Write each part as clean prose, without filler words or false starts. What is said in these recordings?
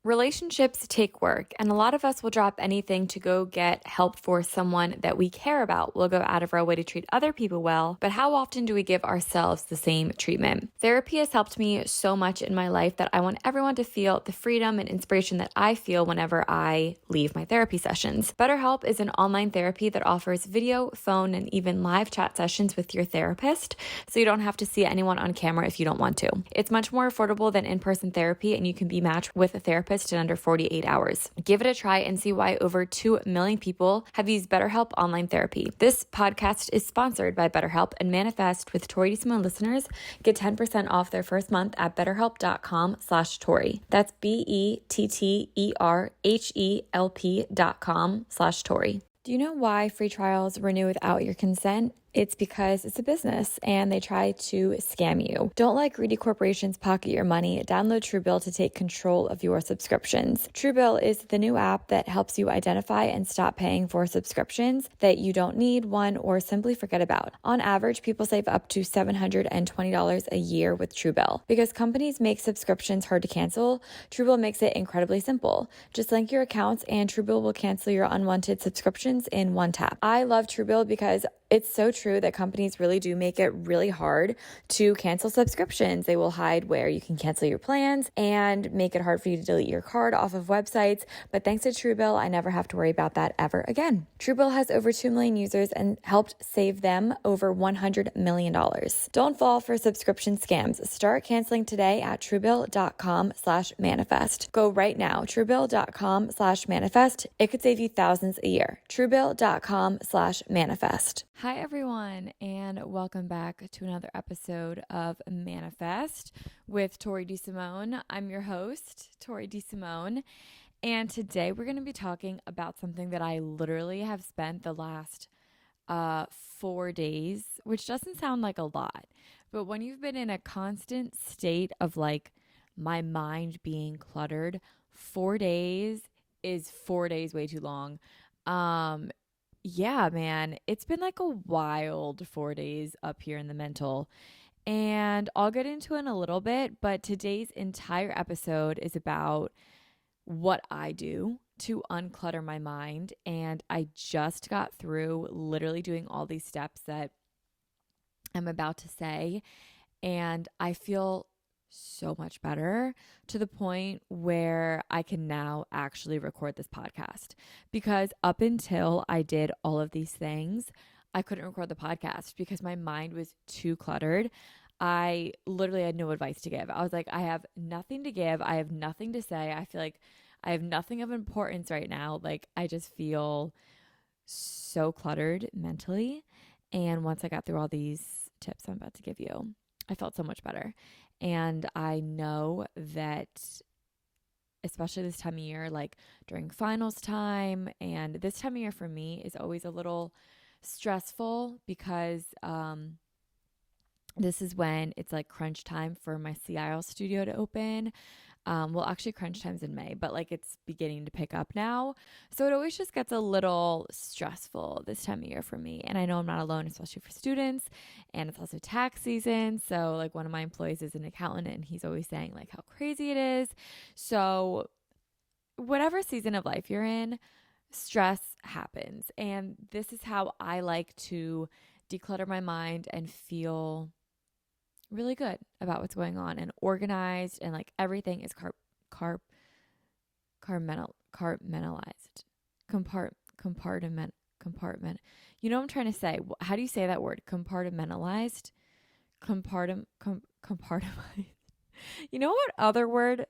Relationships take work, and a lot of us will drop anything to go get help for someone that we care about. We'll go out of our way to treat other people well, but how often do we give ourselves the same treatment? Therapy has helped me so much in my life that I want everyone to feel the freedom and inspiration that I feel whenever I leave my therapy sessions. BetterHelp is an online therapy that offers video, phone, and even live chat sessions with your therapist, so you don't have to see anyone on camera if you don't want to. It's much more affordable than in-person therapy, and you can be matched with a therapist in under 48 hours. Give it a try and see why over 2 million people have used BetterHelp online therapy. This podcast is sponsored by BetterHelp, and Manifest with Tori DeSimone listeners get 10% off their first month at betterhelp.com/Tori. That's BetterHelp.com/Tori. Do you know why free trials renew without your consent? It's because it's a business and they try to scam you. Don't let greedy corporations pocket your money. Download Truebill to take control of your subscriptions. Truebill is the new app that helps you identify and stop paying for subscriptions that you don't need, want, or simply forget about. On average, people save up to $720 a year with Truebill. Because companies make subscriptions hard to cancel, Truebill makes it incredibly simple. Just link your accounts and Truebill will cancel your unwanted subscriptions in one tap. I love Truebill because it's so true that companies really do make it really hard to cancel subscriptions. They will hide where you can cancel your plans and make it hard for you to delete your card off of websites. But thanks to Truebill, I never have to worry about that ever again. Truebill has over 2 million users and helped save them over $100 million. Don't fall for subscription scams. Start canceling today at Truebill.com/manifest. Go right now, Truebill.com/manifest. It could save you thousands a year. Truebill.com/manifest. Hi, everyone, and welcome back to another episode of Manifest with Tori DeSimone. I'm your host, Tori DeSimone, and today we're going to be talking about something that I literally have spent the last 4 days, which doesn't sound like a lot, but when you've been in a constant state of like my mind being cluttered, 4 days is 4 days way too long. Yeah, man, it's been like a wild 4 days up here in the mental, and I'll get into it in a little bit, but today's entire episode is about what I do to unclutter my mind, and I just got through literally doing all these steps that I'm about to say, and I feel so much better to the point where I can now actually record this podcast. Because up until I did all of these things, I couldn't record the podcast because my mind was too cluttered. I literally had no advice to give. I was like, I have nothing to give. I have nothing to say. I feel like I have nothing of importance right now. Like, I just feel so cluttered mentally. And once I got through all these tips I'm about to give you, I felt so much better. And I know that especially this time of year, like during finals time, and this time of year for me is always a little stressful because this is when it's like crunch time for my CIL studio to open. Well, actually, crunch time's in May, but like it's beginning to pick up now. So it always just gets a little stressful this time of year for me. And I know I'm not alone, especially for students. And it's also tax season. So like one of my employees is an accountant and he's always saying like how crazy it is. So whatever season of life you're in, stress happens. And this is how I like to declutter my mind and feel really good about what's going on and organized, and like everything is compartmentalized. Compartment. You know what I'm trying to say? How do you say that word? Compartmentalized. Compartmentalized. You know what other word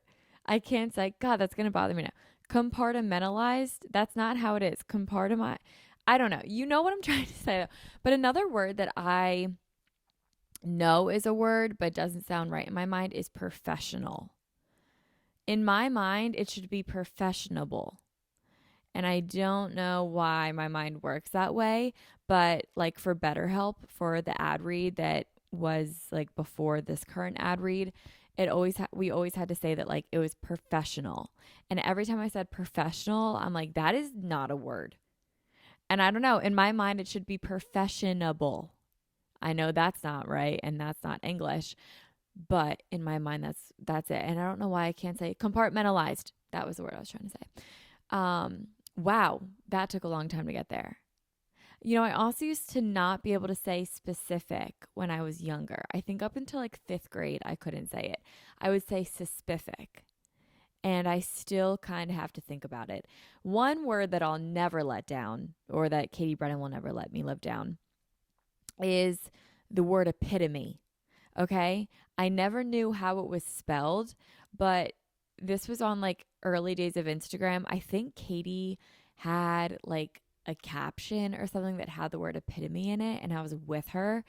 I can't say? God, that's gonna bother me now. Compartmentalized. That's not how it is. I don't know. You know what I'm trying to say though. But another word that I know is a word but doesn't sound right in my mind is professional. In my mind, it should be professionable. And I don't know why my mind works that way, but like for BetterHelp, for the ad read that was like before this current ad read, we always had to say that like it was professional. And every time I said professional, I'm like, that is not a word. And I don't know, in my mind, it should be professionable. I know that's not right and that's not English, but in my mind, that's it. And I don't know why I can't say compartmentalized. That was the word I was trying to say. Wow, that took a long time to get there. I also used to not be able to say specific when I was younger. I think up until like fifth grade, I couldn't say it. I would say suspific. And I still kind of have to think about it. One word that I'll never let down, or that Katie Brennan will never let me live down, is the word epitome. Okay? I never knew how it was spelled, but this was on like early days of Instagram. I think Katie had like a caption or something that had the word epitome in it, and I was with her,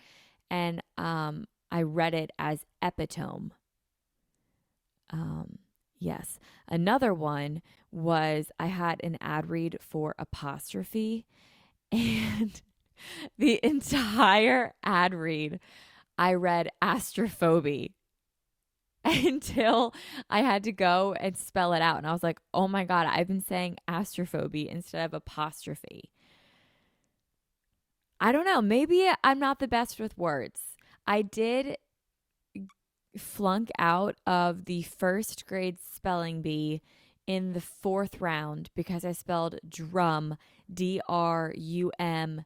and I read it as epitome. Yes. Another one was I had an ad read for apostrophe, and the entire ad read I read astrophobia until I had to go and spell it out. And I was like, oh my God, I've been saying astrophobia instead of apostrophe. I don't know. Maybe I'm not the best with words. I did flunk out of the first grade spelling bee in the fourth round because I spelled drum, DRUMB.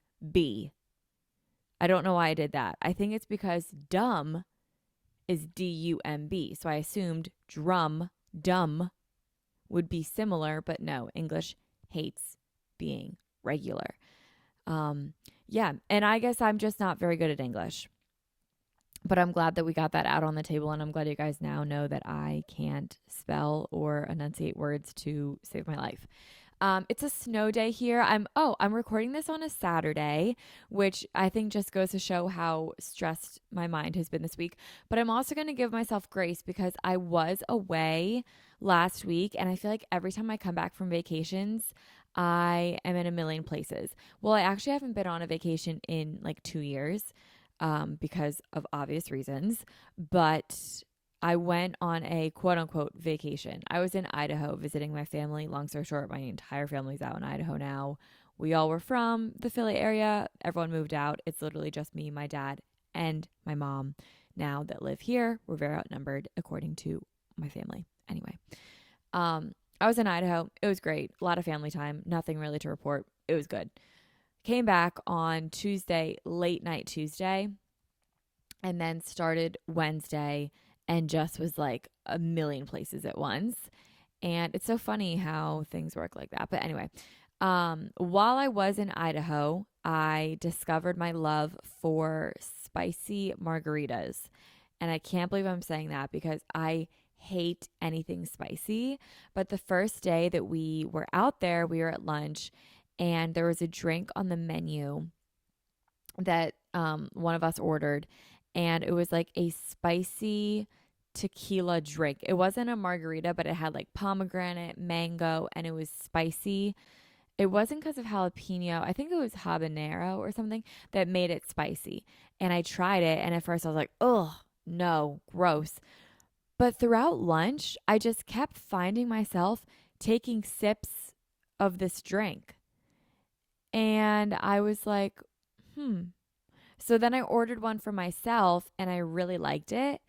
I don't know why I did that. I think it's because dumb is DUMB. So I assumed dumb would be similar, but no, English hates being regular. Yeah, and I guess I'm just not very good at English. But I'm glad that we got that out on the table, and I'm glad you guys now know that I can't spell or enunciate words to save my life. It's a snow day here. I'm recording this on a Saturday, which I think just goes to show how stressed my mind has been this week. But I'm also going to give myself grace because I was away last week, and I feel like every time I come back from vacations, I am in a million places. Well, I actually haven't been on a vacation in like 2 years, because of obvious reasons, but I went on a quote unquote vacation. I was in Idaho visiting my family. Long story short, my entire family's out in Idaho now. We all were from the Philly area. Everyone moved out. It's literally just me, my dad, and my mom now that live here. We're very outnumbered according to my family. Anyway, I was in Idaho. It was great. A lot of family time. Nothing really to report. It was good. Came back on Tuesday, late night Tuesday, and then started Wednesday and just was like a million places at once. And it's so funny how things work like that. But anyway, while I was in Idaho, I discovered my love for spicy margaritas. And I can't believe I'm saying that because I hate anything spicy. But the first day that we were out there, we were at lunch, and there was a drink on the menu that one of us ordered, and it was like a spicy tequila drink. It wasn't a margarita, but it had like pomegranate, mango, and it was spicy. It wasn't because of jalapeno. I think it was habanero or something that made it spicy. And I tried it, and at first I was like, oh, no, gross. But throughout lunch, I just kept finding myself taking sips of this drink. And I was like, So then I ordered one for myself, and I really liked it.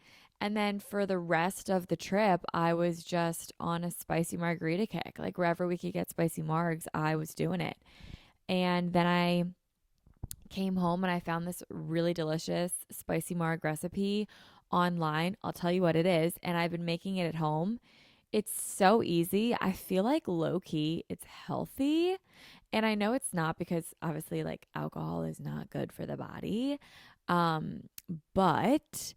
And then for the rest of the trip, I was just on a spicy margarita kick. Like wherever we could get spicy margs, I was doing it. And then I came home and I found this really delicious spicy marg recipe online. I'll tell you what it is. And I've been making it at home. It's so easy. I feel like low key, it's healthy. And I know it's not because obviously like alcohol is not good for the body. But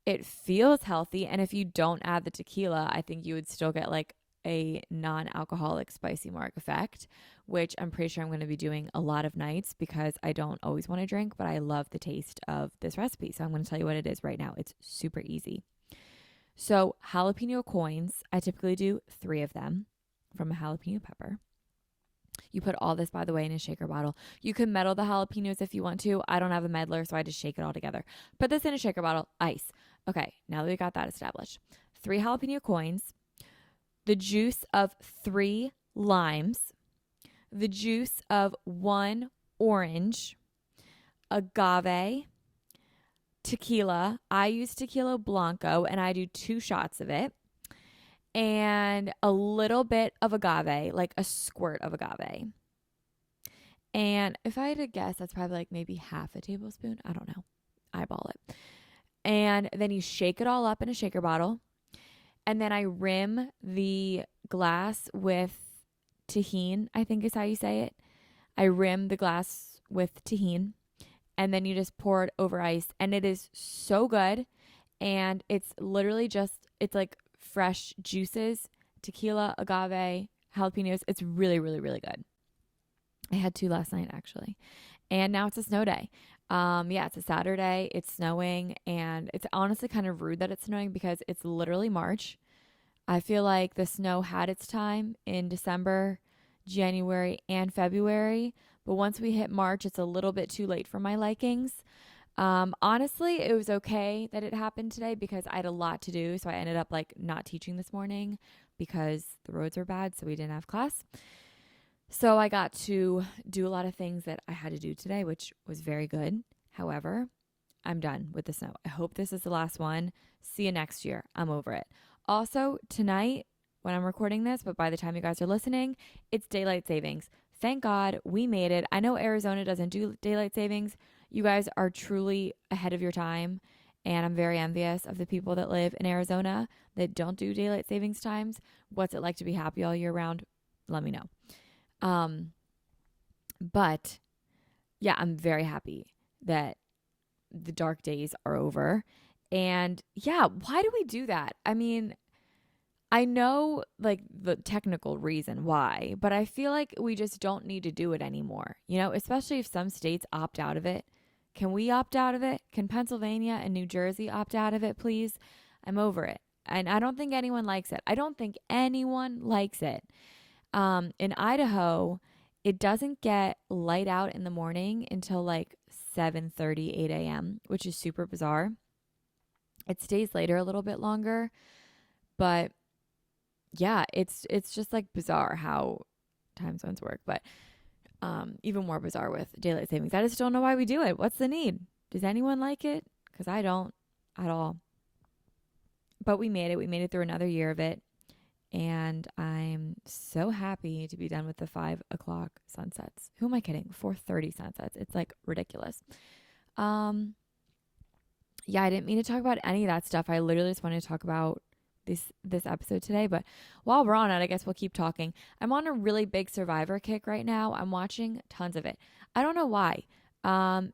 it feels healthy. And if you don't add the tequila, I think you would still get like a non-alcoholic spicy marg effect, which I'm pretty sure I'm going to be doing a lot of nights because I don't always want to drink, but I love the taste of this recipe. So I'm going to tell you what it is right now. It's super easy. So jalapeno coins, I typically do 3 of them from a jalapeno pepper. You put all this, by the way, in a shaker bottle. You can meddle the jalapenos if you want to. I don't have a meddler, so I just shake it all together. Put this in a shaker bottle, ice. Okay, now that we got that established. 3 jalapeno coins, the juice of 3 limes, the juice of 1 orange, agave, tequila. I use tequila blanco, and I do 2 shots of it. and a little bit of agave, like a squirt of agave. And if I had to guess, that's probably like maybe half a tablespoon. I don't know. Eyeball it. And then you shake it all up in a shaker bottle. And then I rim the glass with tahini, I think is how you say it. I rim the glass with tahini. And then you just pour it over ice. And it is so good. And it's literally just, it's like fresh juices, tequila, agave, jalapenos. It's really, really, really good. I had 2 last night actually. And now it's a snow day. Yeah, it's a Saturday. It's snowing, and it's honestly kind of rude that it's snowing because it's literally March. I feel like the snow had its time in December, January, and February, but once we hit March, it's a little bit too late for my likings. Honestly, it was okay that it happened today because I had a lot to do, so I ended up like not teaching this morning because the roads were bad, so we didn't have class. So I got to do a lot of things that I had to do today, which was very good. However, I'm done with the snow. I hope this is the last one. See you next year. I'm over it. Also, tonight, when I'm recording this, but by the time you guys are listening, it's daylight savings. Thank God we made it. I know Arizona doesn't do daylight savings. You guys are truly ahead of your time. And I'm very envious of the people that live in Arizona that don't do daylight savings times. What's it like to be happy all year round? Let me know. But yeah, I'm very happy that the dark days are over. And yeah, why do we do that? I mean, I know like the technical reason why, but I feel like we just don't need to do it anymore, especially if some states opt out of it. Can we opt out of it? Can Pennsylvania and New Jersey opt out of it, please? I'm over it. And I don't think anyone likes it. I don't think anyone likes it. In Idaho, it doesn't get light out in the morning until like 7:30, 8 a.m., which is super bizarre. It stays later a little bit longer, but yeah, it's just like bizarre how time zones work, but even more bizarre with daylight savings. I just don't know why we do it. What's the need? Does anyone like it? Because I don't at all. But we made it. We made it through another year of it. And I'm so happy to be done with the 5 o'clock sunsets. Who am I kidding? 4:30 sunsets. It's like ridiculous. Yeah, I didn't mean to talk about any of that stuff. I literally just wanted to talk about this episode today. But while we're on it, I guess we'll keep talking. I'm on a really big Survivor kick right now. I'm watching tons of it. I don't know why.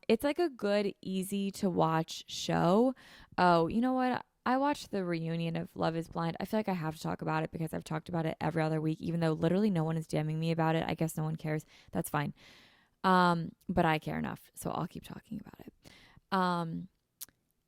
It's like a good, easy to watch show. Oh, you know what? I watched the reunion of Love is Blind. I feel like I have to talk about it because I've talked about it every other week, even though literally no one is DMing me about it. I guess no one cares. That's fine. But I care enough, so I'll keep talking about it.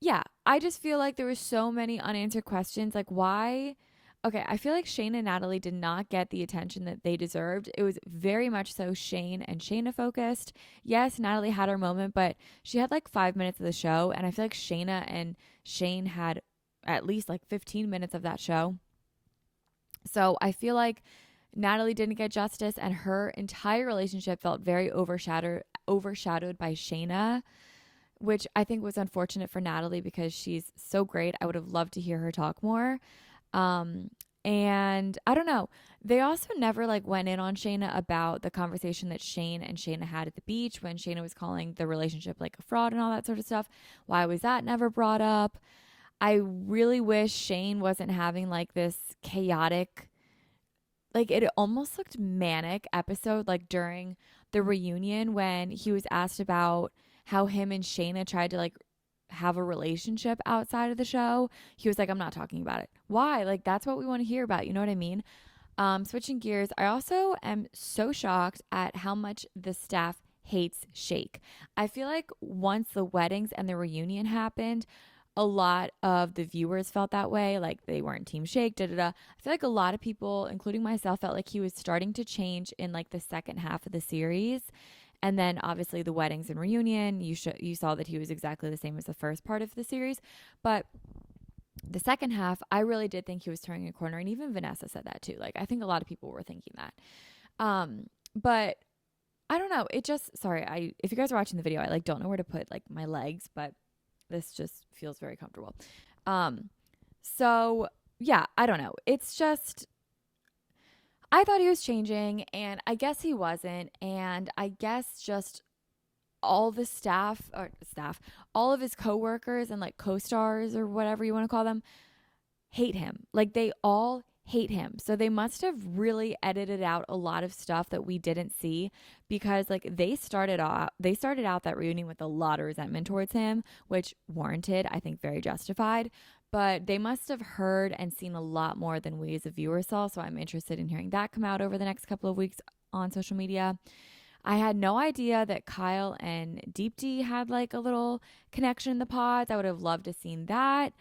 Yeah, I just feel like there were so many unanswered questions. Like why? Okay, I feel like Shane and Natalie did not get the attention that they deserved. It was very much so Shane and Shayna focused. Yes, Natalie had her moment, but she had like 5 minutes of the show, and I feel like Shayna and Shane had at least like 15 minutes of that show. So I feel like Natalie didn't get justice, and her entire relationship felt very overshadowed by Shayna, which I think was unfortunate for Natalie because she's so great. I would have loved to hear her talk more. And I don't know. They also never like went in on Shayna about the conversation that Shane and Shayna had at the beach when Shayna was calling the relationship like a fraud and all that sort of stuff. Why was that never brought up? I really wish Shane wasn't having like this chaotic, like it almost looked manic episode like during the reunion when he was asked about how him and Shayna tried to like have a relationship outside of the show. He was like, I'm not talking about it. Why? Like that's what we want to hear about. You know what I mean? Switching gears, I also am so shocked at how much the staff hates Shake. I feel like once the weddings and the reunion happened, a lot of the viewers felt that way, like they weren't team Shake, I feel like a lot of people, including myself, felt like he was starting to change in like the second half of the series. And then obviously the weddings and reunion, you saw that he was exactly the same as the first part of the series. But the second half, I really did think he was turning a corner. And even Vanessa said that too. Like, I think a lot of people were thinking that. But I don't know. If you guys are watching the video, I like don't know where to put like my legs, but this just feels very comfortable. So yeah, I don't know. It's just, I thought he was changing and I guess he wasn't. And I guess just all the staff, all of his coworkers and like co-stars or whatever you want to call them hate him. Like they all hate him. So they must have really edited out a lot of stuff that we didn't see because like they started out that reunion with a lot of resentment towards him, which warranted, I think very justified. But they must have heard and seen a lot more than we as a viewer saw. So I'm interested in hearing that come out over the next couple of weeks on social media. I had no idea that Kyle and Deep D had like a little connection in the pods. I would have loved to seen that.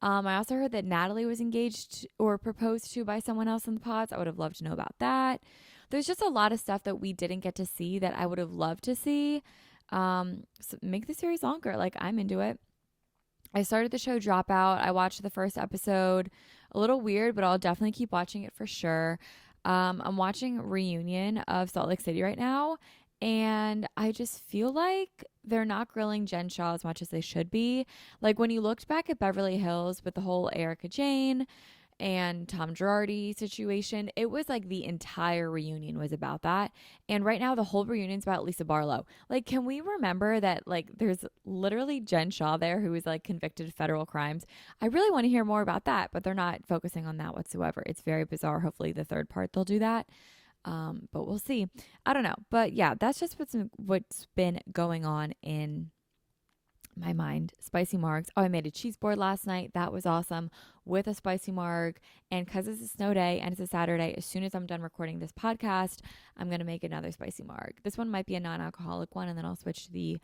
I also heard that Natalie was engaged or proposed to by someone else in the pods. I would have loved to know about that. There's just a lot of stuff that we didn't get to see that I would have loved to see. So make the series longer. Like I'm into it. I started the show Dropout. I watched the first episode. A little weird, but I'll definitely keep watching it for sure. I'm watching Reunion of Salt Lake City right now, and I just feel like they're not grilling Jen Shaw as much as they should be. Like when you looked back at Beverly Hills with the whole Erica Jane and Tom Girardi situation, it was like the entire reunion was about that. And right now, the whole reunion's about Lisa Barlow. Like, can we remember that, like, there's literally Jen Shaw there who is like convicted of federal crimes? I really want to hear more about that, but they're not focusing on that whatsoever. It's very bizarre. Hopefully, the third part they'll do that. But we'll see. I don't know. But yeah, that's just what's been going on in my mind. Spicy margs. Oh, I made a cheese board last night. That was awesome with a spicy marg. And because it's a snow day and it's a Saturday, as soon as I'm done recording this podcast, I'm going to make another spicy marg. This one might be a non-alcoholic one, and then I'll switch to the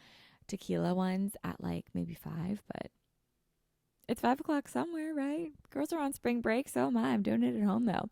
tequila ones at like maybe 5, but it's 5 o'clock somewhere, right? Girls are on spring break, so am I. I'm doing it at home though.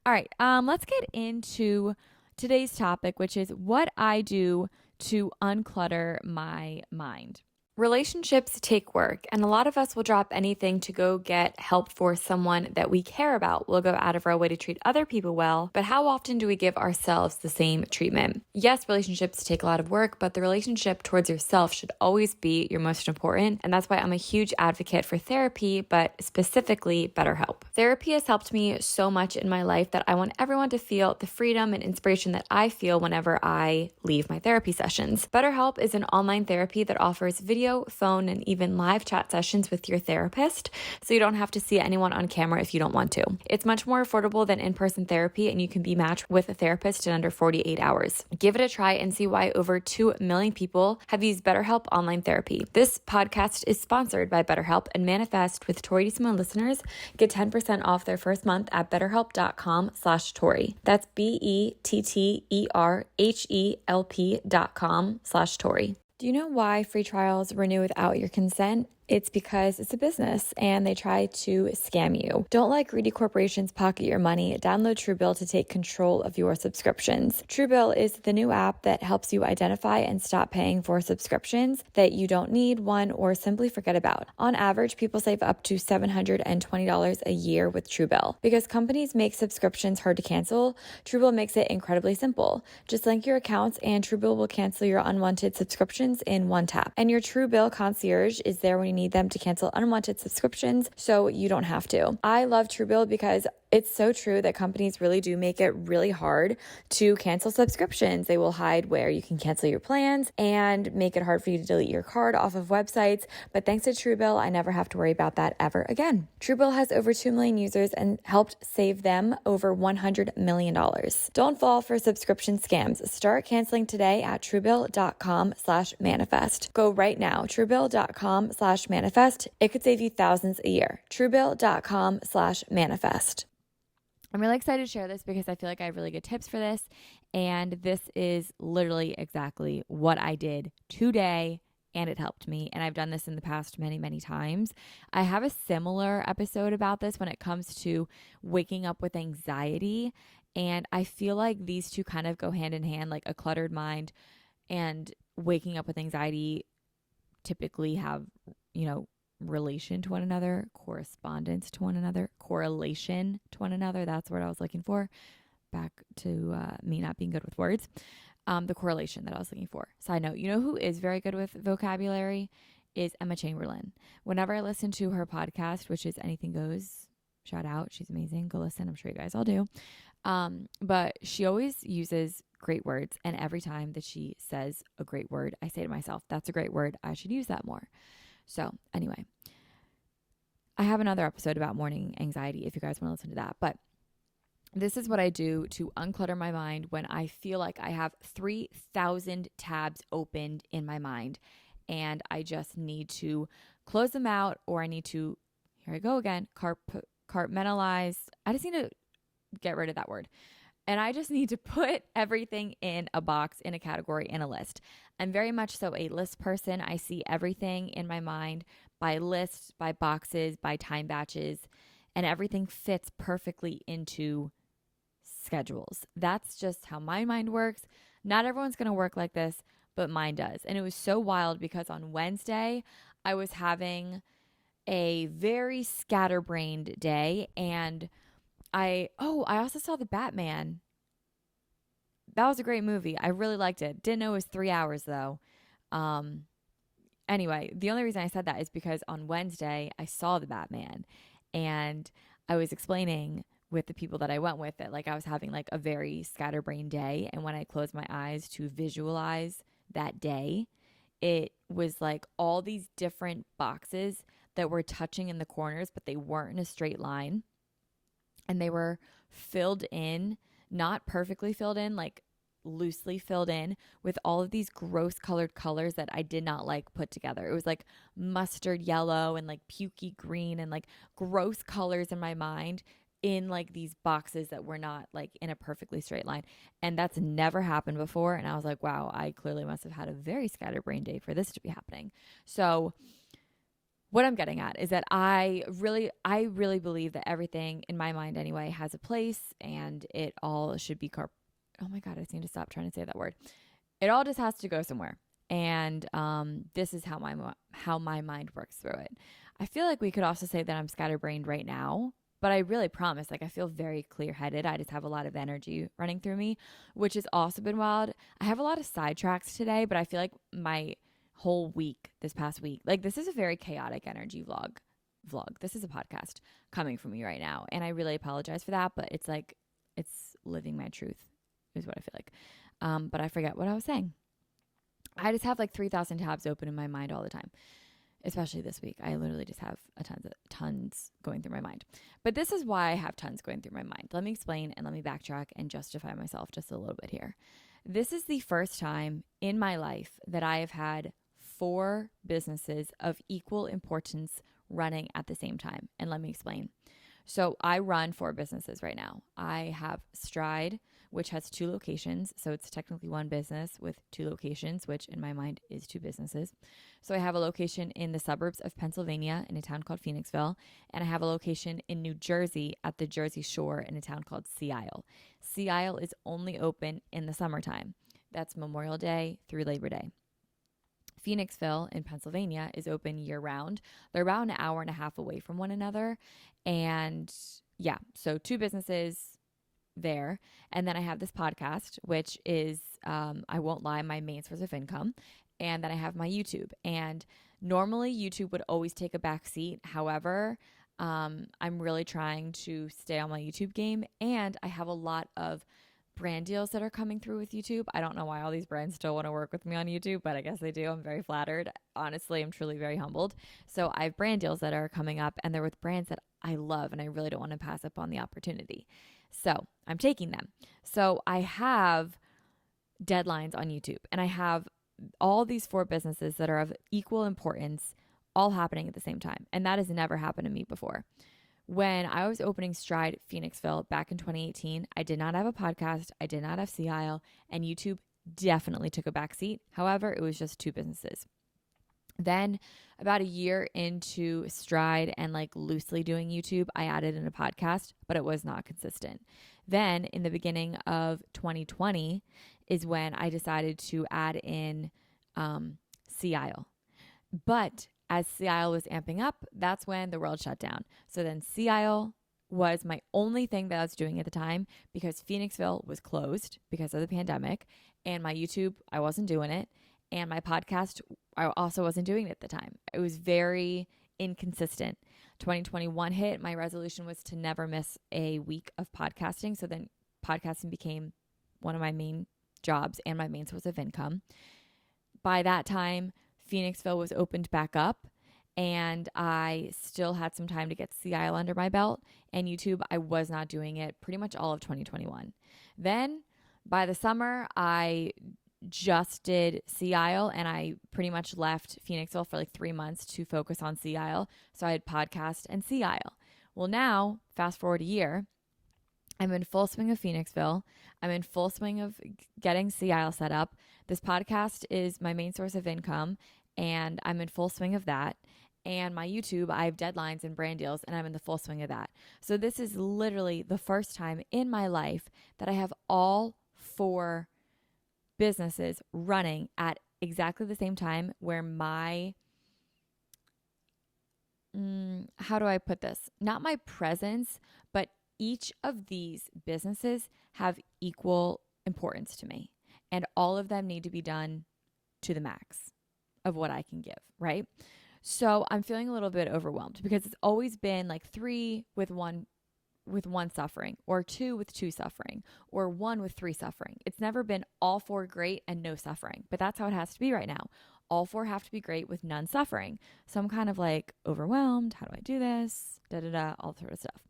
All right, let's get into today's topic, which is what I do to unclutter my mind. Relationships take work, and a lot of us will drop anything to go get help for someone that we care about. We'll go out of our way to treat other people well, but how often do we give ourselves the same treatment? Yes, relationships take a lot of work, but the relationship towards yourself should always be your most important, and that's why I'm a huge advocate for therapy, but specifically BetterHelp. Therapy has helped me so much in my life that I want everyone to feel the freedom and inspiration that I feel whenever I leave my therapy sessions. BetterHelp is an online therapy that offers video, phone, and even live chat sessions with your therapist, so you don't have to see anyone on camera if you don't want to. It's much more affordable than in-person therapy, and you can be matched with a therapist in under 48 hours. Give it a try and see why over 2 million people have used BetterHelp online therapy. This podcast is sponsored by BetterHelp, and Manifest with Tori DeSimone listeners get 10% off their first month at betterhelp.com/Tori. That's BetterHelp.com/Tori. Do you know why free trials renew without your consent? It's because it's a business and they try to scam you. Don't let greedy corporations pocket your money. Download Truebill to take control of your subscriptions. Truebill is the new app that helps you identify and stop paying for subscriptions that you don't need, want, or simply forget about. On average, people save up to $720 a year with Truebill. Because companies make subscriptions hard to cancel, Truebill makes it incredibly simple. Just link your accounts and Truebill will cancel your unwanted subscriptions in one tap. And your Truebill concierge is there when you need them to cancel unwanted subscriptions so you don't have to. I love Truebill because it's so true that companies really do make it really hard to cancel subscriptions. They will hide where you can cancel your plans and make it hard for you to delete your card off of websites. But thanks to Truebill, I never have to worry about that ever again. Truebill has over 2 million users and helped save them over $100 million. Don't fall for subscription scams. Start canceling today at Truebill.com/manifest. Go right now. Truebill.com/manifest. It could save you thousands a year. Truebill.com/manifest. I'm really excited to share this because I feel like I have really good tips for this. And this is literally exactly what I did today, and it helped me. And I've done this in the past many, many times. I have a similar episode about this when it comes to waking up with anxiety. And I feel like these two kind of go hand in hand, like a cluttered mind and waking up with anxiety typically have, relation to one another, correspondence to one another, correlation to one another. That's what I was looking for. Back to me not being good with words. The correlation that I was looking for. Side note, you know who is very good with vocabulary is Emma Chamberlain. Whenever I listen to her podcast, which is Anything Goes, Shout out. She's amazing. Go listen. I'm sure you guys all do. But she always uses great words. And every time that she says a great word, I say to myself, that's a great word. I should use that more. So anyway, I have another episode about morning anxiety if you guys want to listen to that. But this is what I do to unclutter my mind when I feel like I have 3,000 tabs opened in my mind and I just need to close them out, or I need to, here I go again, compartmentalize. I just need to get rid of that word. And I just need to put everything in a box, in a category, in a list. I'm very much so a list person. I see everything in my mind by lists, by boxes, by time batches, and everything fits perfectly into schedules. That's just how my mind works. Not everyone's going to work like this, but mine does. And it was so wild because on Wednesday, I was having a very scatterbrained day, and I also saw the Batman. That was a great movie. I really liked it. Didn't know it was 3 hours though. Anyway, the only reason I said that is because on Wednesday I saw the Batman, and I was explaining with the people that I went with that like I was having like a very scatterbrained day, and when I closed my eyes to visualize that day, it was like all these different boxes that were touching in the corners, but they weren't in a straight line. And they were filled in, not perfectly filled in, like loosely filled in with all of these gross colored colors that I did not like put together. It was like mustard yellow and like pukey green and like gross colors in my mind in like these boxes that were not like in a perfectly straight line. And that's never happened before. And I was like, wow, I clearly must have had a very scatterbrained day for this to be happening. So what I'm getting at is that I really believe that everything in my mind anyway has a place, and it all should be oh my God, I just need to stop trying to say that word. It all just has to go somewhere. And this is how my mind works through it. I feel like we could also say that I'm scatterbrained right now, but I really promise, like I feel very clear-headed. I just have a lot of energy running through me, which has also been wild. I have a lot of sidetracks today, but I feel like my whole week, this past week, like this is a very chaotic energy vlog. This is a podcast coming from me right now. And I really apologize for that, but it's like, it's living my truth is what I feel like. But I forget what I was saying. I just have like 3,000 tabs open in my mind all the time, especially this week. I literally just have tons going through my mind. But this is why I have tons going through my mind. Let me explain and let me backtrack and justify myself just a little bit here. This is the first time in my life that I have had 4 businesses of equal importance running at the same time. And let me explain. So I run 4 businesses right now. I have Stride, which has 2 locations. So it's technically one business with 2 locations, which in my mind is 2 businesses. So I have a location in the suburbs of Pennsylvania in a town called Phoenixville. And I have a location in New Jersey at the Jersey Shore in a town called Sea Isle. Sea Isle is only open in the summertime. That's Memorial Day through Labor Day. Phoenixville in Pennsylvania is open year round. They're about an hour and a half away from one another. And yeah, so 2 businesses there. And then I have this podcast, which is, I won't lie, my main source of income. And then I have my YouTube. And normally YouTube would always take a back seat. However, I'm really trying to stay on my YouTube game. And I have a lot of brand deals that are coming through with YouTube. I don't know why all these brands still want to work with me on YouTube, but I guess they do. I'm very flattered. Honestly, I'm truly very humbled. So I have brand deals that are coming up, and they're with brands that I love, and I really don't want to pass up on the opportunity. So I'm taking them. So I have deadlines on YouTube, and I have all these 4 businesses that are of equal importance all happening at the same time. And that has never happened to me before. When I was opening Stride Phoenixville back in 2018, I did not have a podcast, I did not have Sea Isle, and YouTube definitely took a backseat. However, it was just 2 businesses. Then about a year into Stride and like loosely doing YouTube, I added in a podcast, but it was not consistent. Then in the beginning of 2020 is when I decided to add in Sea Isle. But as Sea Isle was amping up, that's when the world shut down. So then Sea Isle was my only thing that I was doing at the time because Phoenixville was closed because of the pandemic. And my YouTube, I wasn't doing it. And my podcast, I also wasn't doing it at the time. It was very inconsistent. 2021 hit, my resolution was to never miss a week of podcasting. So then podcasting became one of my main jobs and my main source of income. By that time, Phoenixville was opened back up, and I still had some time to get CIL under my belt. And YouTube, I was not doing it pretty much all of 2021. Then by the summer, I just did CIL, and I pretty much left Phoenixville for like 3 months to focus on CIL. So I had podcast and CIL. Well, now, fast forward a year, I'm in full swing of Phoenixville. I'm in full swing of getting CIL set up. This podcast is my main source of income, and I'm in full swing of that. And my YouTube, I have deadlines and brand deals, and I'm in the full swing of that. So this is literally the first time in my life that I have all 4 businesses running at exactly the same time, where my, how do I put this? Not my presence, but each of these businesses have equal importance to me, and all of them need to be done to the max of what I can give, right? So I'm feeling a little bit overwhelmed because it's always been like 3 with one suffering, or 2 with 2 suffering, or 1 with 3 suffering. It's never been all 4 great and no suffering, but that's how it has to be right now. All 4 have to be great with none suffering. So I'm kind of like overwhelmed. How do I do this? All sort of stuff.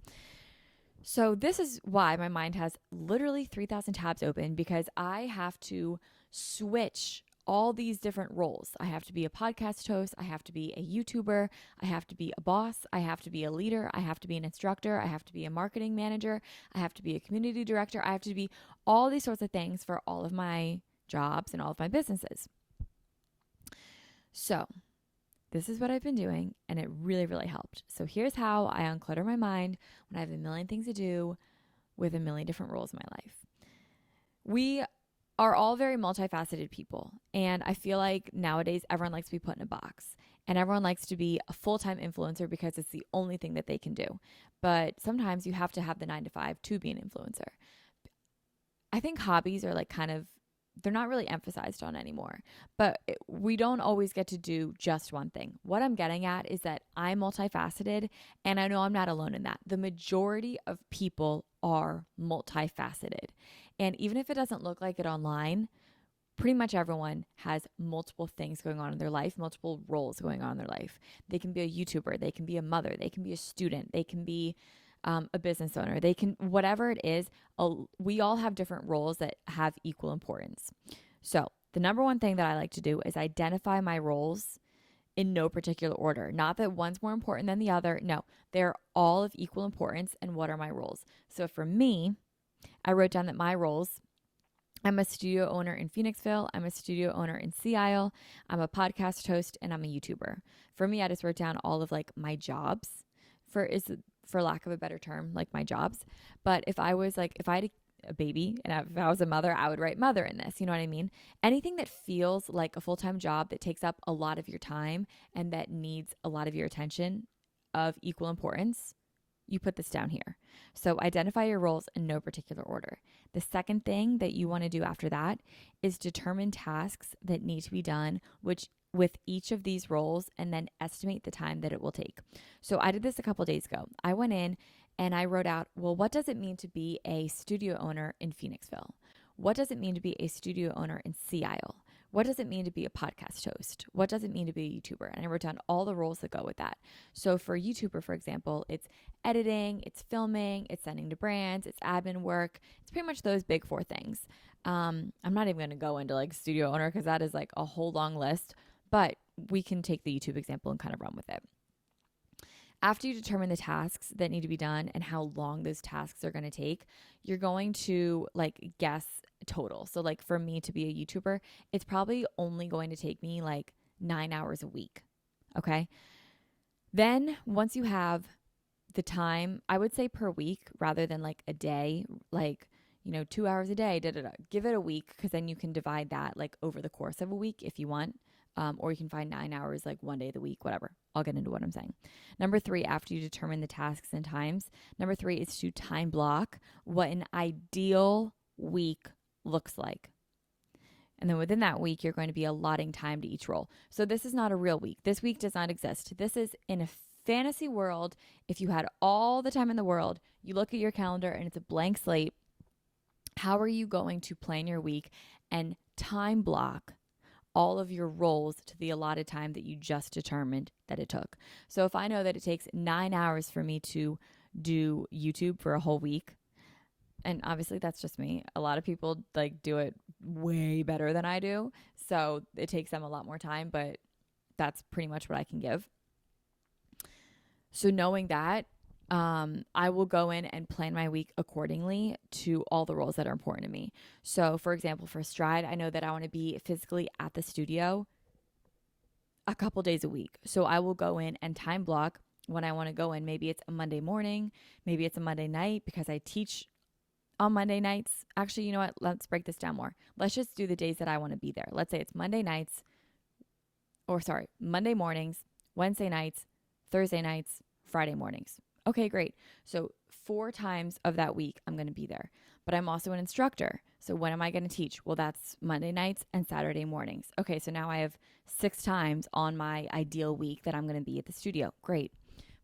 So this is why my mind has literally 3,000 tabs open, because I have to switch all these different roles. I have to be a podcast host. I have to be a YouTuber. I have to be a boss. I have to be a leader. I have to be an instructor. I have to be a marketing manager. I have to be a community director. I have to be all these sorts of things for all of my jobs and all of my businesses. So this is what I've been doing, and it really, really helped. So here's how I unclutter my mind when I have a million things to do with a million different roles in my life. We are all very multifaceted people, and I feel like nowadays everyone likes to be put in a box, and everyone likes to be a full-time influencer because it's the only thing that they can do. But sometimes you have to have the 9 to 5 to be an influencer. I think hobbies are like they're not really emphasized on anymore, but we don't always get to do just one thing. What I'm getting at is that I'm multifaceted, and I know I'm not alone in that. The majority of people are multifaceted. And even if it doesn't look like it online, pretty much everyone has multiple things going on in their life, multiple roles going on in their life. They can be a YouTuber, they can be a mother, they can be a student, they can be a business owner, they can, whatever it is, we all have different roles that have equal importance. So the number one thing that I like to do is identify my roles in no particular order. Not that one's more important than the other. No, they're all of equal importance. And what are my roles? So for me, I wrote down that my roles: I'm a studio owner in Phoenixville, I'm a studio owner in CIL, I'm a podcast host, and I'm a YouTuber. For me, I just wrote down all of like my jobs, for lack of a better term, like my jobs. But if I had a baby and if I was a mother, I would write mother in this. You know what I mean? Anything that feels like a full-time job that takes up a lot of your time and that needs a lot of your attention of equal importance, you put this down here. So identify your roles in no particular order. The second thing that you want to do after that is determine tasks that need to be done, with each of these roles, and then estimate the time that it will take. So I did this a couple days ago. I went in and I wrote out, well, what does it mean to be a studio owner in Phoenixville? What does it mean to be a studio owner in CIL? What does it mean to be a podcast host? What does it mean to be a YouTuber? And I wrote down all the roles that go with that. So for YouTuber, for example, it's editing, it's filming, it's sending to brands, it's admin work. It's pretty much those big 4 things. I'm not even going to go into like studio owner because that is like a whole long list, but we can take the YouTube example and kind of run with it. After you determine the tasks that need to be done and how long those tasks are going to take, you're going to like guess total. So like for me to be a YouTuber, it's probably only going to take me like 9 hours a week. Okay. Then once you have the time, I would say per week rather than like a day, like, 2 hours a day, give it a week, because then you can divide that like over the course of a week if you want. Or you can find 9 hours like one day of the week, whatever. I'll get into what I'm saying. Number 3, after you determine the tasks and times, number 3 is to time block what an ideal week looks like. And then within that week, you're going to be allotting time to each role. So this is not a real week. This week does not exist. This is an fantasy world, if you had all the time in the world, you look at your calendar and it's a blank slate, how are you going to plan your week and time block all of your roles to the allotted time that you just determined that it took? So if I know that it takes 9 hours for me to do YouTube for a whole week, and obviously that's just me. A lot of people like do it way better than I do. So it takes them a lot more time, but that's pretty much what I can give. So knowing that, I will go in and plan my week accordingly to all the roles that are important to me. So for example, for Stride, I know that I want to be physically at the studio a couple days a week. So I will go in and time block when I want to go in. Maybe it's a Monday morning, maybe it's a Monday night because I teach on Monday nights. Actually, you know what? Let's break this down more. Let's just do the days that I want to be there. Let's say it's Monday mornings, Wednesday nights, Thursday nights, Friday mornings. Okay, great. So 4 times of that week, I'm going to be there. But I'm also an instructor. So when am I going to teach? Well, that's Monday nights and Saturday mornings. Okay, so now I have 6 times on my ideal week that I'm going to be at the studio. Great.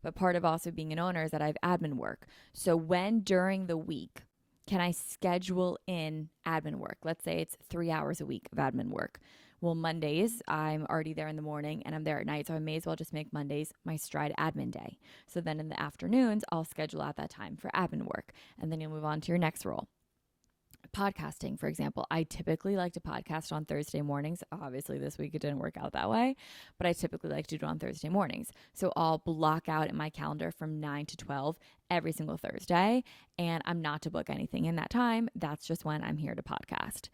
But part of also being an owner is that I have admin work. So when during the week can I schedule in admin work? Let's say it's 3 hours a week of admin work. Well, Mondays, I'm already there in the morning and I'm there at night. So I may as well just make Mondays my Stride admin day. So then in the afternoons, I'll schedule out that time for admin work. And then you'll move on to your next role. Podcasting, for example, I typically like to podcast on Thursday mornings. Obviously, this week it didn't work out that way, but I typically like to do it on Thursday mornings. So I'll block out in my calendar from 9 to 12 every single Thursday, and I'm not to book anything in that time. That's just when I'm here to podcast.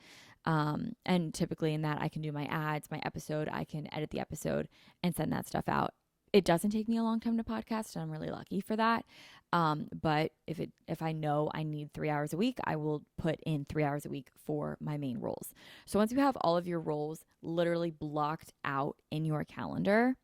And typically in that, I can do my ads, my episode, I can edit the episode and send that stuff out. It doesn't take me a long time to podcast, and I'm really lucky for that. But if I know I need 3 hours a week, I will put in 3 hours a week for my main roles. So once you have all of your roles literally blocked out in your calendar,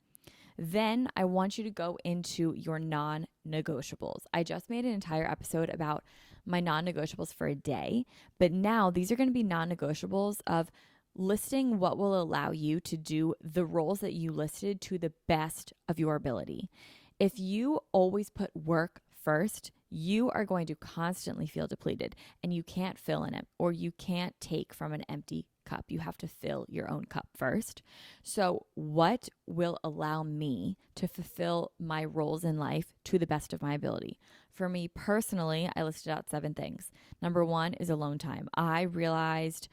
then I want you to go into your non-negotiables. I just made an entire episode about my non-negotiables for a day, but now these are going to be non-negotiables of listing what will allow you to do the roles that you listed to the best of your ability. If you always put work first, you are going to constantly feel depleted and you can't fill in it, or you can't take from an empty cup. You have to fill your own cup first. So what will allow me to fulfill my roles in life to the best of my ability? For me personally, I listed out 7 things. Number 1 is alone time. I realized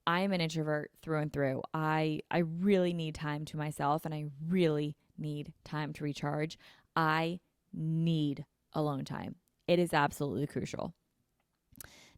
I'm an introvert through and through. I really need time to myself, and I really need time to recharge. I need alone time. It is absolutely crucial.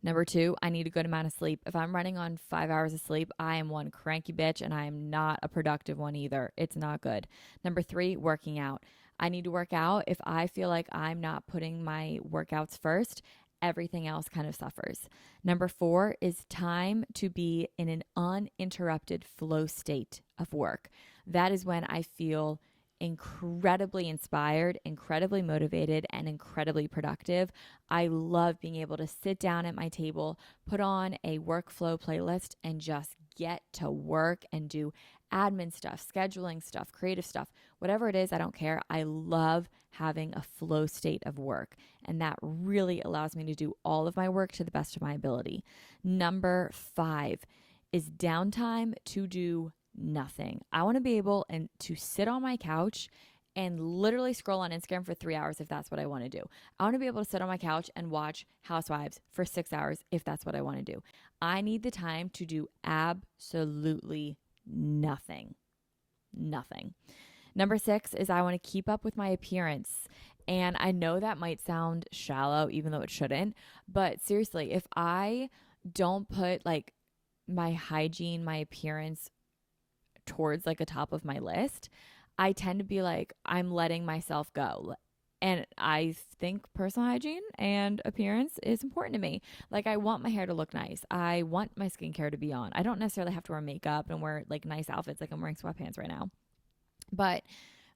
Number 2, I need a good amount of sleep. If I'm running on 5 hours of sleep, I am one cranky bitch, and I am not a productive one either. It's not good. Number 3, working out. I need to work out. If I feel like I'm not putting my workouts first, everything else kind of suffers. Number 4 is time to be in an uninterrupted flow state of work. That is when I feel incredibly inspired, incredibly motivated, and incredibly productive. I love being able to sit down at my table, put on a workflow playlist, and just get to work and do admin stuff, scheduling stuff, creative stuff, whatever it is, I don't care. I love having a flow state of work, and that really allows me to do all of my work to the best of my ability. Number 5 is downtime to do nothing. I want to be able to sit on my couch and literally scroll on Instagram for 3 hours if that's what I want to do. I want to be able to sit on my couch and watch Housewives for 6 hours if that's what I want to do. I need the time to do absolutely nothing. Nothing. Number 6 is I want to keep up with my appearance. And I know that might sound shallow, even though it shouldn't. But seriously, if I don't put like my hygiene, my appearance towards like a top of my list, I tend to be like, I'm letting myself go. And I think personal hygiene and appearance is important to me. Like, I want my hair to look nice. I want my skincare to be on. I don't necessarily have to wear makeup and wear like nice outfits like I'm wearing sweatpants right now. But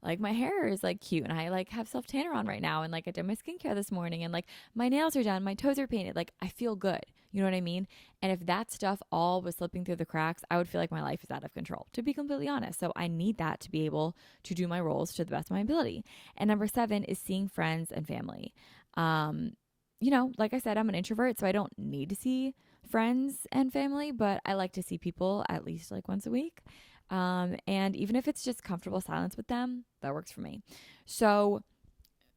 like my hair is like cute and I like have self tanner on right now and like I did my skincare this morning and like my nails are done, my toes are painted. Like I feel good. You know what I mean? And if that stuff all was slipping through the cracks, I would feel like my life is out of control, to be completely honest. So I need that to be able to do my roles to the best of my ability. And number 7 is seeing friends and family. Like I said, I'm an introvert, so I don't need to see friends and family, but I like to see people at least like once a week. And even if it's just comfortable silence with them, that works for me. So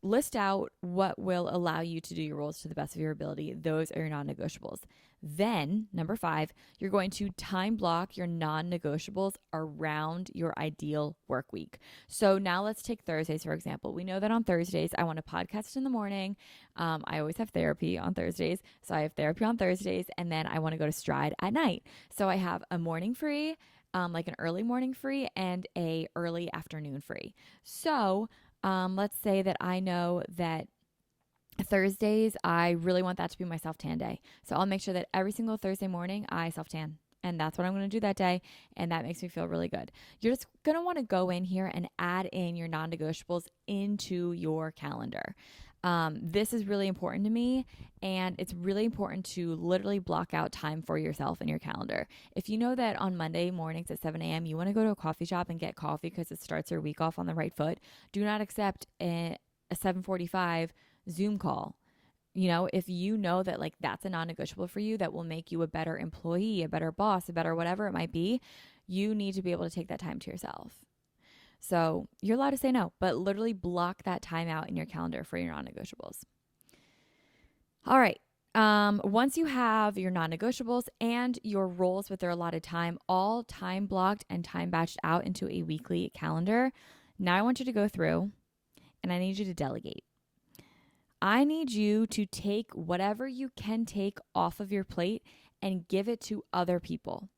list out what will allow you to do your roles to the best of your ability. Those are your non-negotiables. Then, number 5, you're going to time block your non-negotiables around your ideal work week. So now let's take Thursdays, for example. We know that on Thursdays, I want to podcast in the morning. I always have therapy on Thursdays. So I have therapy on Thursdays, and then I want to go to Stride at night. So I have a morning free, like an early morning free and a early afternoon free. So let's say that I know that Thursdays, I really want that to be my self-tan day. So I'll make sure that every single Thursday morning I self-tan. And that's what I'm going to do that day. And that makes me feel really good. You're just going to want to go in here and add in your non-negotiables into your calendar. This is really important to me. And it's really important to literally block out time for yourself in your calendar. If you know that on Monday mornings at 7 a.m., you want to go to a coffee shop and get coffee because it starts your week off on the right foot, do not accept a 7:45 Zoom call. If you know that like that's a non-negotiable for you that will make you a better employee, a better boss, a better whatever it might be, you need to be able to take that time to yourself. So you're allowed to say no, but literally block that time out in your calendar for your non-negotiables. All right. Once you have your non-negotiables and your roles with their allotted time, all time blocked and time batched out into a weekly calendar, now I want you to go through and I need you to delegate. I need you to take whatever you can take off of your plate and give it to other people.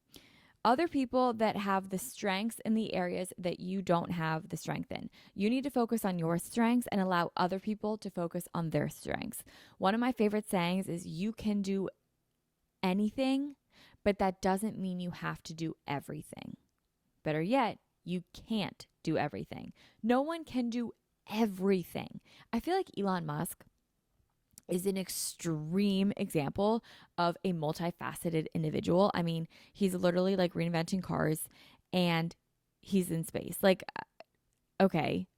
Other people that have the strengths in the areas that you don't have the strength in. You need to focus on your strengths and allow other people to focus on their strengths. One of my favorite sayings is you can do anything, but that doesn't mean you have to do everything. Better yet, you can't do everything. No one can do everything. I feel like Elon Musk is an extreme example of a multifaceted individual. I mean, he's literally like reinventing cars and he's in space. Like, okay,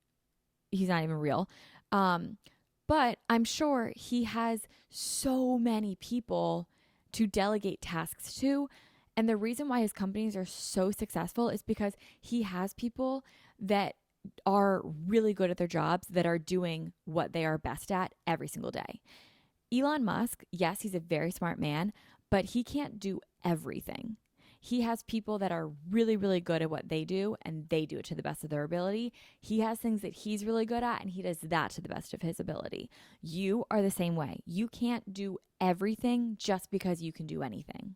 he's not even real. But I'm sure he has so many people to delegate tasks to. And the reason why his companies are so successful is because he has people that are really good at their jobs that are doing what they are best at every single day. Elon Musk, yes, he's a very smart man, but he can't do everything. He has people that are really, really good at what they do, and they do it to the best of their ability. He has things that he's really good at, and he does that to the best of his ability. You are the same way. You can't do everything just because you can do anything.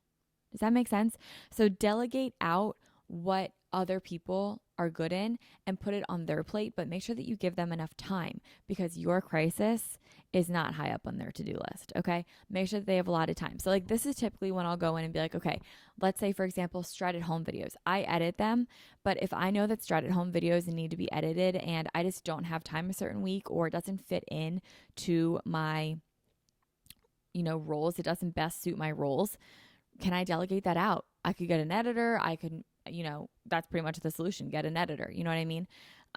Does that make sense? So delegate out what other people are good in and put it on their plate, but make sure that you give them enough time because your crisis is not high up on their to-do list, okay? Make sure that they have a lot of time. So like this is typically when I'll go in and be like, okay, let's say for example, Stride at Home videos. I edit them, but if I know that Stride at Home videos need to be edited and I just don't have time a certain week or it doesn't fit in to my, roles, it doesn't best suit my roles, can I delegate that out? I could get an editor. I could, that's pretty much the solution. Get an editor. You know what I mean?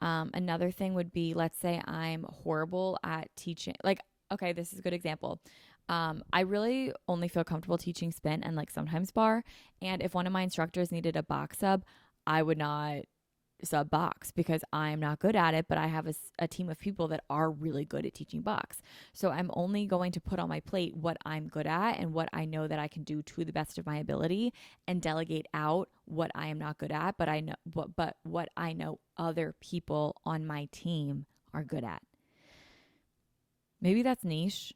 Another thing would be, let's say I'm horrible at teaching. Like, okay, this is a good example. I really only feel comfortable teaching spin and like sometimes bar. And if one of my instructors needed a box sub, I would not sub box because I'm not good at it, but I have a team of people that are really good at teaching box. So I'm only going to put on my plate what I'm good at and what I know that I can do to the best of my ability and delegate out what I am not good at, but what I know other people on my team are good at. Maybe that's niche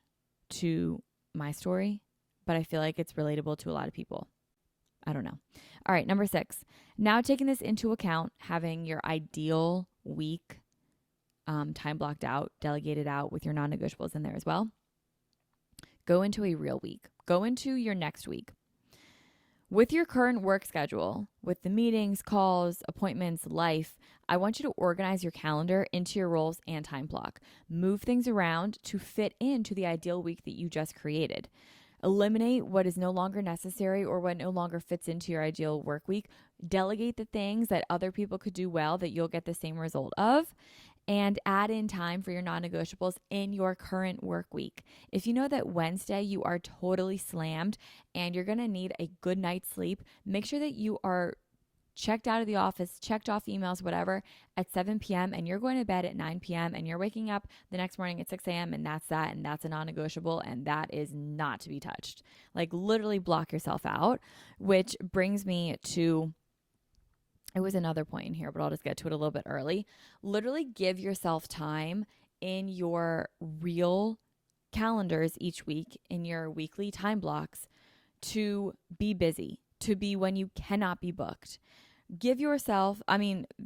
to my story, but I feel like it's relatable to a lot of people. I don't know. All right, number 6. Now taking this into account, having your ideal week time blocked out, delegated out with your non-negotiables in there as well. Go into a real week. Go into your next week. With your current work schedule, with the meetings, calls, appointments, life, I want you to organize your calendar into your roles and time block. Move things around to fit into the ideal week that you just created. Eliminate what is no longer necessary or what no longer fits into your ideal work week. Delegate the things that other people could do well that you'll get the same result of. And add in time for your non-negotiables in your current work week. If you know that Wednesday you are totally slammed and you're going to need a good night's sleep, make sure that you are checked out of the office, checked off emails, whatever, at 7 p.m. and you're going to bed at 9 p.m. and you're waking up the next morning at 6 a.m. and that's that. And that's a non-negotiable and that is not to be touched. Like literally block yourself out, which brings me to, it was another point in here, but I'll just get to it a little bit early. Literally give yourself time in your real calendars each week, in your weekly time blocks, to be busy, to be when you cannot be booked. Give yourself,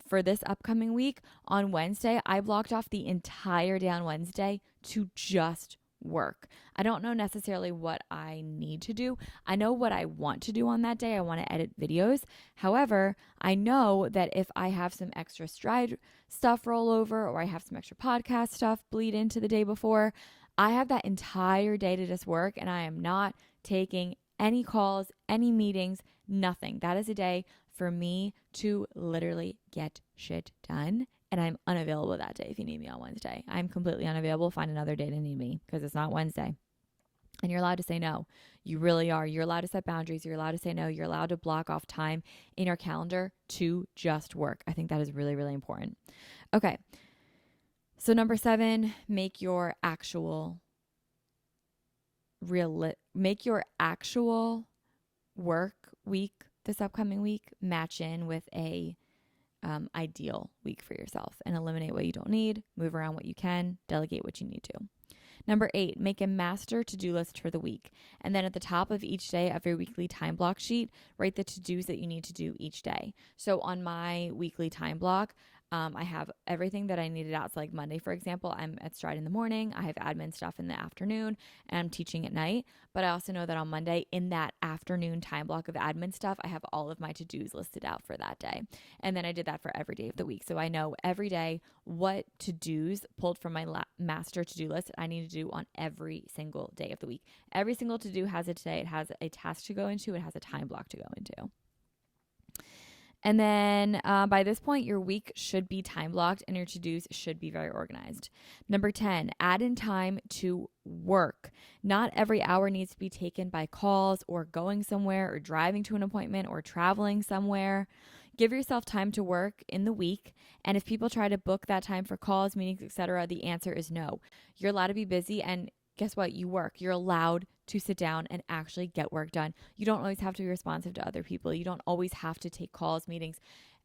for this upcoming week on Wednesday, I blocked off the entire day on Wednesday to just work. I don't know necessarily what I need to do. I know what I want to do on that day. I want to edit videos. However, I know that if I have some extra stride stuff roll over or I have some extra podcast stuff bleed into the day before, I have that entire day to just work and I am not taking any calls, any meetings, nothing. That is a day for me to literally get shit done. And I'm unavailable that day if you need me on Wednesday. I'm completely unavailable. Find another day to need me because it's not Wednesday. And you're allowed to say no. You really are. You're allowed to set boundaries. You're allowed to say no. You're allowed to block off time in your calendar to just work. I think that is really, really important. Okay. So number 7, make your actual work week this upcoming week match in with a ideal week for yourself and eliminate what you don't need, move around what you can, delegate what you need to. Number 8, make a master to-do list for the week. And then at the top of each day of your weekly time block sheet, write the to-dos that you need to do each day. So on my weekly time block, I have everything that I needed out. So like Monday, for example, I'm at Stride in the morning. I have admin stuff in the afternoon and I'm teaching at night. But I also know that on Monday in that afternoon time block of admin stuff, I have all of my to-dos listed out for that day. And then I did that for every day of the week. So I know every day what to-dos pulled from my master to-do list I need to do on every single day of the week. Every single to-do has a today. It has a task to go into. It has a time block to go into. And then by this point, your week should be time blocked and your to-dos should be very organized. Number 10, add in time to work. Not every hour needs to be taken by calls or going somewhere or driving to an appointment or traveling somewhere. Give yourself time to work in the week. And if people try to book that time for calls, meetings, etc., the answer is no. You're allowed to be busy and guess what? You work. You're allowed to sit down and actually get work done. You don't always have to be responsive to other people. You don't always have to take calls, meetings.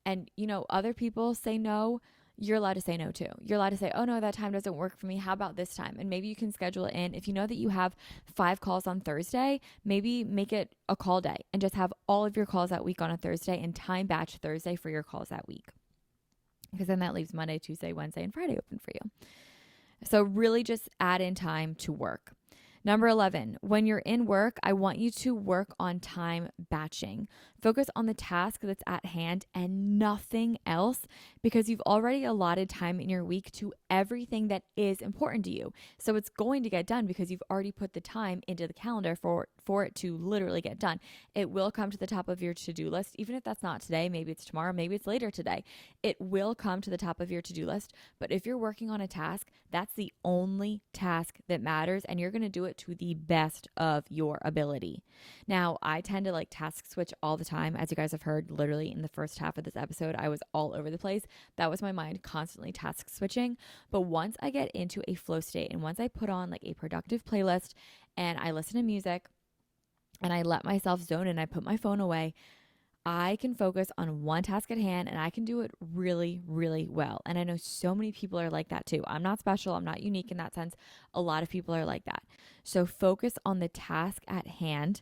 And, other people say no. You're allowed to say no too. You're allowed to say, oh no, that time doesn't work for me. How about this time? And maybe you can schedule it in. If you know that you have 5 calls on Thursday, maybe make it a call day and just have all of your calls that week on a Thursday and time batch Thursday for your calls that week. Because then that leaves Monday, Tuesday, Wednesday, and Friday open for you. So really just add in time to work. Number 11, when you're in work, I want you to work on time batching. Focus on the task that's at hand and nothing else because you've already allotted time in your week to everything that is important to you. So it's going to get done because you've already put the time into the calendar for it to literally get done. It will come to the top of your to-do list, even if that's not today, maybe it's tomorrow, maybe it's later today. It will come to the top of your to-do list. But if you're working on a task, that's the only task that matters and you're going to do it to the best of your ability. Now, I tend to task switch all the time. As you guys have heard, literally in the first half of this episode, I was all over the place. That was my mind constantly task switching. But once I get into a flow state and once I put on a productive playlist and I listen to music and I let myself zone in, I put my phone away, I can focus on one task at hand and I can do it really, really well. And I know so many people are like that too. I'm not special. I'm not unique in that sense. A lot of people are like that. So focus on the task at hand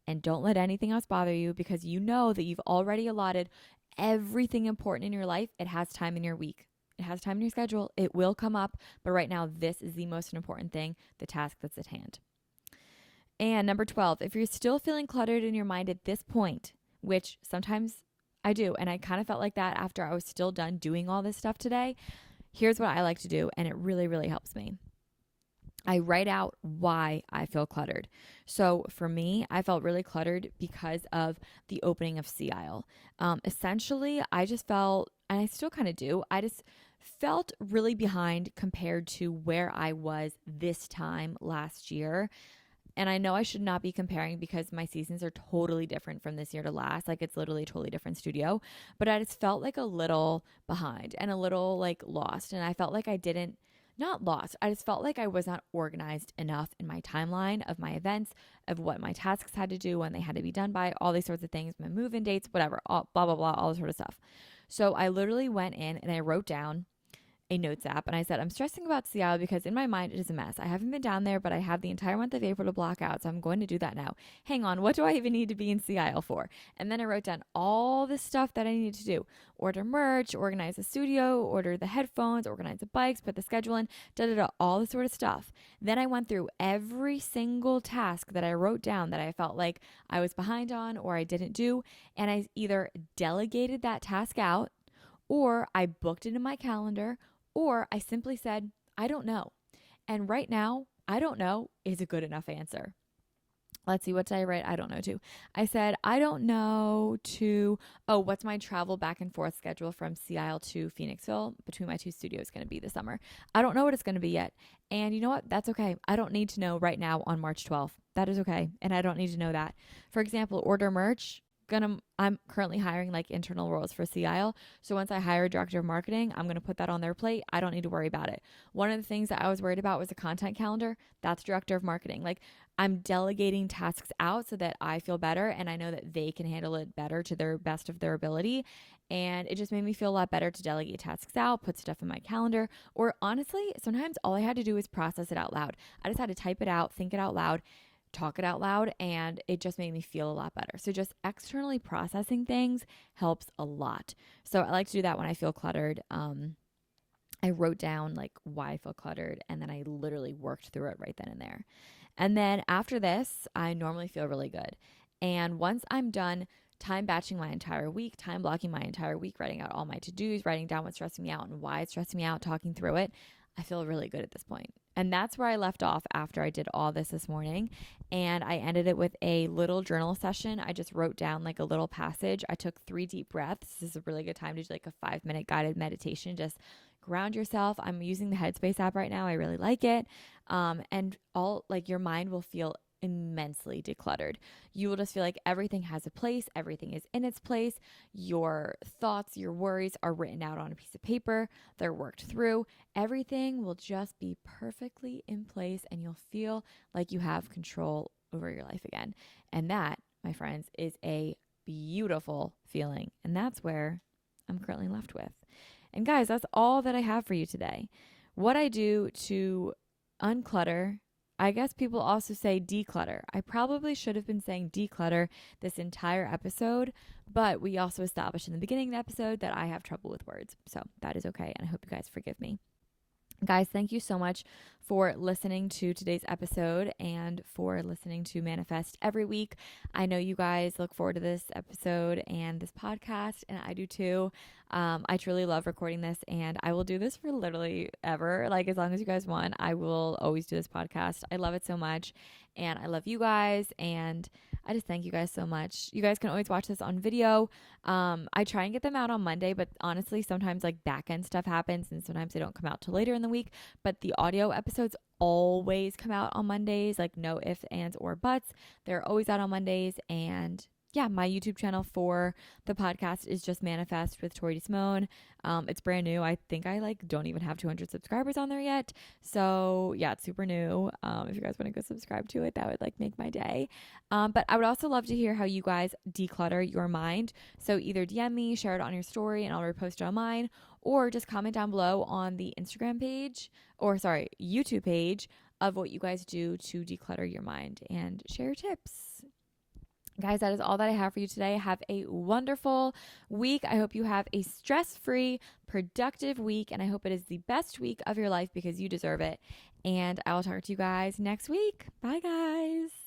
and don't let anything else bother you because you know that you've already allotted everything important in your life. It has time in your week. It has time in your schedule. It will come up. But right now, this is the most important thing, the task that's at hand. And number 12, if you're still feeling cluttered in your mind at this point, which sometimes I do, and I kind of felt like that after I was still done doing all this stuff today, here's what I like to do, and it really, really helps me. I write out why I feel cluttered. So for me, I felt really cluttered because of the opening of Sea Isle. Essentially, I just felt, and I still kind of do, I just felt really behind compared to where I was this time last year. And I know I should not be comparing because my seasons are totally different from this year to last. Like it's literally a totally different studio. But I just felt like a little behind and a little like lost. And I felt like I didn't, not lost. I just felt like I was not organized enough in my timeline of my events, of what my tasks had to do, when they had to be done by, all these sorts of things, my move-in dates, whatever, all, blah, blah, blah, all this sort of stuff. So I literally went in and I wrote down a notes app and I said, I'm stressing about Seattle because in my mind it is a mess. I haven't been down there, but I have the entire month of April to block out. So I'm going to do that now. Hang on, what do I even need to be in Seattle for? And then I wrote down all the stuff that I needed to do. Order merch, organize the studio, order the headphones, organize the bikes, put the schedule in, all this sort of stuff. Then I went through every single task that I wrote down that I felt like I was behind on or I didn't do. And I either delegated that task out or I booked it in my calendar, or I simply said, I don't know. And right now, I don't know is a good enough answer. Let's see, what did I write? I don't know to. I said, I don't know to, what's my travel back and forth schedule from Seattle to Phoenixville between my two studios going to be this summer? I don't know what it's going to be yet. And you know what? That's okay. I don't need to know right now on March 12th. That is okay. And I don't need to know that. For example, order merch. I'm currently hiring like internal roles for Sea Isle. So once I hire a director of marketing, I'm going to put that on their plate. I don't need to worry about it. One of the things that I was worried about was the content calendar. That's director of marketing. Like I'm delegating tasks out so that I feel better and I know that they can handle it better to their best of their ability. And it just made me feel a lot better to delegate tasks out, put stuff in my calendar, or honestly, sometimes all I had to do was process it out loud. I just had to type it out, think it out loud, talk it out loud, and it just made me feel a lot better. So just externally processing things helps a lot. So I like to do that when I feel cluttered. I wrote down like why I feel cluttered, and then I literally worked through it right then and there. And then after this, I normally feel really good. And once I'm done time batching my entire week, time blocking my entire week, writing out all my to-dos, writing down what's stressing me out and why it's stressing me out, talking through it, I feel really good at this point. And that's where I left off after I did all this morning. And I ended it with a little journal session. I just wrote down like a little passage. I took 3 deep breaths. This is a really good time to do like a 5-minute guided meditation. Just ground yourself. I'm using the Headspace app right now. I really like it. And all like your mind will feel immensely decluttered. You will just feel like everything has a place, everything is in its place. Your thoughts, your worries are written out on a piece of paper, they're worked through. Everything will just be perfectly in place and you'll feel like you have control over your life again. And that, my friends, is a beautiful feeling. And that's where I'm currently left with. And guys, that's all that I have for you today. What I do to unclutter, I guess people also say declutter. I probably should have been saying declutter this entire episode, but we also established in the beginning of the episode that I have trouble with words. So that is okay, and I hope you guys forgive me. Guys, thank you so much for listening to today's episode and for listening to Manifest every week. I know you guys look forward to this episode and this podcast, and I do too. I truly love recording this, and I will do this for literally ever. Like, as long as you guys want, I will always do this podcast. I love it so much, and I love you guys, and I just thank you guys so much. You guys can always watch this on video. I try and get them out on Monday, but honestly, sometimes like back end stuff happens, and sometimes they don't come out till later in the week. But the audio episodes always come out on Mondays, like no ifs, ands, or buts. They're always out on Mondays, and yeah, my YouTube channel for the podcast is just Manifest with Tori DeSimone. It's brand new. I think I like don't even have 200 subscribers on there yet. So yeah, it's super new. If you guys want to go subscribe to it, that would like make my day. But I would also love to hear how you guys declutter your mind. So either DM me, share it on your story, and I'll repost it on mine, or just comment down below on the Instagram page, YouTube page of what you guys do to declutter your mind and share tips. Guys, that is all that I have for you today. Have a wonderful week. I hope you have a stress-free, productive week, and I hope it is the best week of your life because you deserve it. And I will talk to you guys next week. Bye, guys.